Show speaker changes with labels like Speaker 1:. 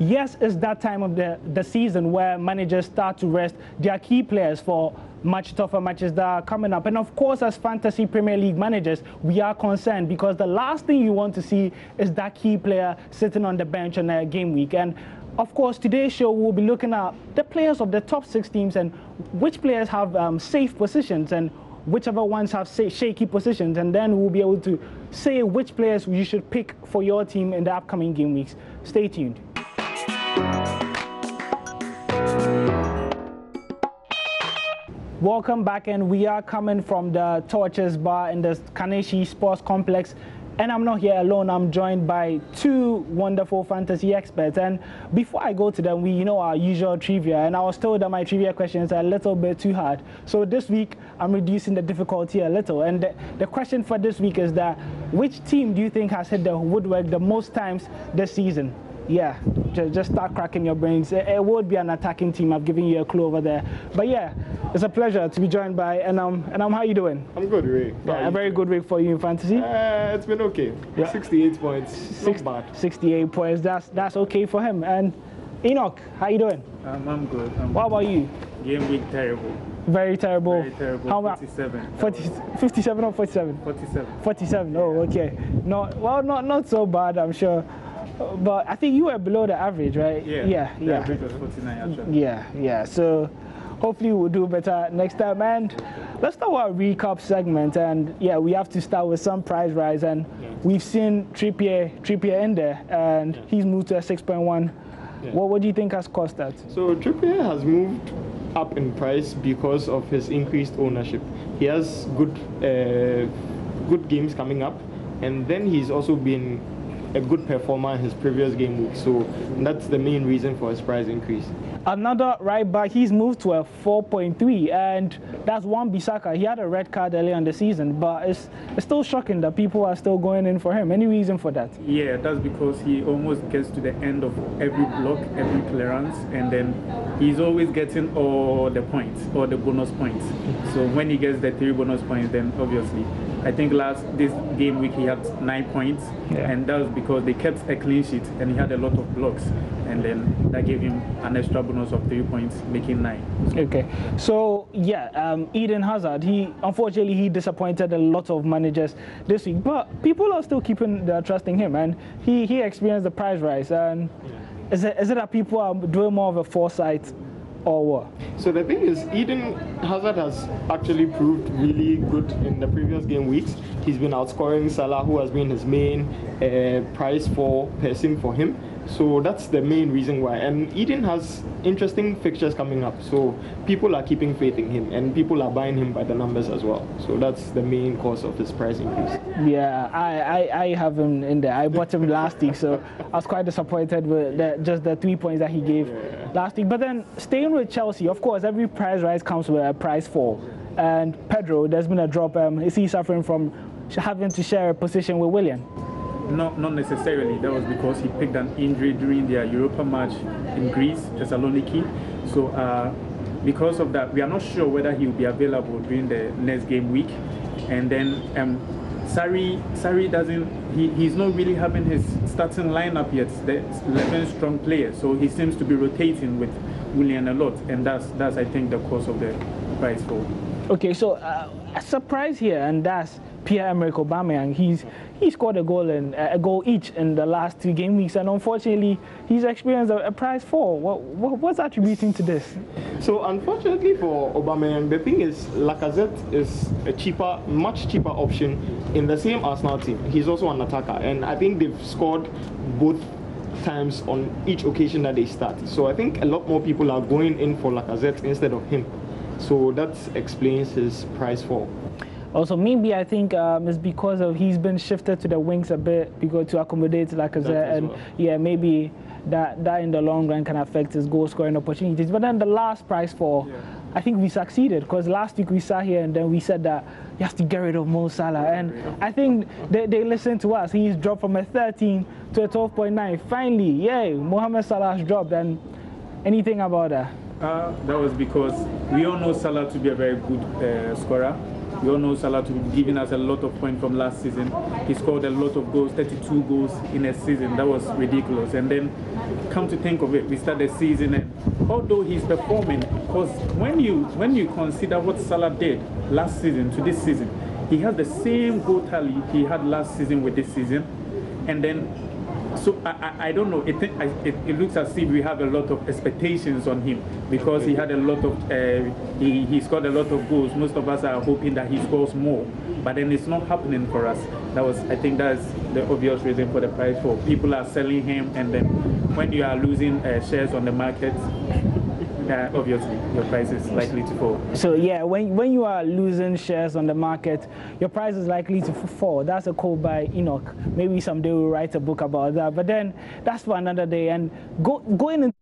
Speaker 1: yes, it's that time of the season where managers start to rest their key players for much tougher matches that are coming up. And of course, as Fantasy Premier League managers, we are concerned because the last thing you want to see is that key player sitting on the bench on a game week. And of course, today's show we'll be looking at the players of the top 6 teams and which players have safe positions and whichever ones have shaky positions, and then we'll be able to say which players you should pick for your team in the upcoming game weeks. Stay tuned. Welcome back, and we are coming from the Torches Bar in the Kaneshi Sports Complex. And I'm not here alone. I'm joined by 2 wonderful fantasy experts. And before I go to them, we know our usual trivia. And I was told that my trivia questions are a little bit too hard. So this week, I'm reducing the difficulty a little. And the question for this week is that which team do you think has hit the woodwork the most times this season? Yeah, just start cracking your brains. It would be an attacking team. I've given you a clue over there. But yeah, it's a pleasure to be joined by how are you doing?
Speaker 2: I'm good, Ray.
Speaker 1: Yeah, a very good week for you in fantasy.
Speaker 2: It's been okay. Yeah. 68 points. Not bad.
Speaker 1: 68 points. That's okay for him. And Enoch, how you doing?
Speaker 3: I'm good.
Speaker 1: What about you?
Speaker 3: Game week terrible.
Speaker 1: Very terrible.
Speaker 3: Very terrible.
Speaker 1: How about
Speaker 3: 47?
Speaker 1: 57 or 47?
Speaker 3: 47.
Speaker 1: 47. Oh, okay. Not so bad, I'm sure. But I think you were below the average, right?
Speaker 3: Yeah. The average was 49 actually.
Speaker 1: Yeah. So hopefully we'll do better next time. And let's start with our recap segment. And yeah, we have to start with some price rise. And we've seen Trippier in there, and he's moved to a 6.1. Yeah. What do you think has caused that?
Speaker 2: So Trippier has moved up in price because of his increased ownership. He has good games coming up, and then he's also been a good performer in his previous game week, so that's the main reason for his price increase.
Speaker 1: Another right back, he's moved to a 4.3, and that's Wan-Bissaka. He had a red card earlier in the season, but it's still shocking that people are still going in for him. Any reason for that?
Speaker 3: Yeah, that's because he almost gets to the end of every block, every clearance, and then he's always getting all the points, or the bonus points. So when he gets the 3 bonus points, then obviously, I think this game week he had 9 points, and that was because they kept a clean sheet and he had a lot of blocks, and then that gave him an extra bonus of 3 points, making 9.
Speaker 1: Okay, so yeah, Eden Hazard, unfortunately he disappointed a lot of managers this week, but people are still keeping their trust in him, and he experienced the price rise. And is it that people are doing more of a foresight? Or what?
Speaker 2: So the thing is, Eden Hazard has actually proved really good in the previous game weeks. He's been outscoring Salah, who has been his main prize for person for him. So that's the main reason why. And Eden has interesting fixtures coming up, so people are keeping faith in him, and people are buying him by the numbers as well. So that's the main cause of his price increase.
Speaker 1: Yeah, I have him in there. I bought him last week, so I was quite disappointed with just the 3 points that he gave last week. But then staying with Chelsea, of course, every price rise comes with a price fall. And Pedro, there's been a drop. Is he suffering from having to share a position with Willian?
Speaker 3: Not necessarily. That was because he picked an injury during their Europa match in Greece, Thessaloniki. So because of that, we are not sure whether he will be available during the next game week. And then Sarri doesn't. He's not really having his starting lineup yet. The 11 strong players, so he seems to be rotating with Willian a lot, and that's I think the cause of the price fall.
Speaker 1: Okay, so a surprise here, and that's Pierre-Emerick Aubameyang. He scored a goal each in the last 2 game weeks, and unfortunately, he's experienced a price fall. What's attributing to this?
Speaker 2: So unfortunately for Aubameyang, the thing is, Lacazette is a much cheaper option in the same Arsenal team. He's also an attacker, and I think they've scored both times on each occasion that they start. So I think a lot more people are going in for Lacazette instead of him. So that explains his price fall.
Speaker 1: Also, maybe I think it's because of he's been shifted to the wings a bit to accommodate Lacazette, and yeah, maybe that in the long run can affect his goal scoring opportunities. But then the last price fall, I think we succeeded, because last week we sat here and then we said that you have to get rid of Mo Salah, and I think they listened to us. He's dropped from a 13 to a 12.9. Finally, yay, Mohamed Salah has dropped. And anything about that?
Speaker 3: That was because we all know Salah to be a very good scorer. We all know Salah to be giving us a lot of points from last season. He scored a lot of goals, 32 goals in a season. That was ridiculous. And then, come to think of it, we start the season, and although he's performing, because when you consider what Salah did last season to this season, he has the same goal tally he had last season with this season, and then. So I don't know. It looks as if we have a lot of expectations on him because he had a lot of he scored a lot of goals. Most of us are hoping that he scores more, but then it's not happening for us. I think that's the obvious reason for the price fall. People are selling him, and then when you are losing shares on the market, obviously your price is likely to fall.
Speaker 1: So yeah, when you are losing shares on the market, your price is likely to fall. That's a quote by Enoch. Maybe someday we'll write a book about that. But then that's for another day. And going into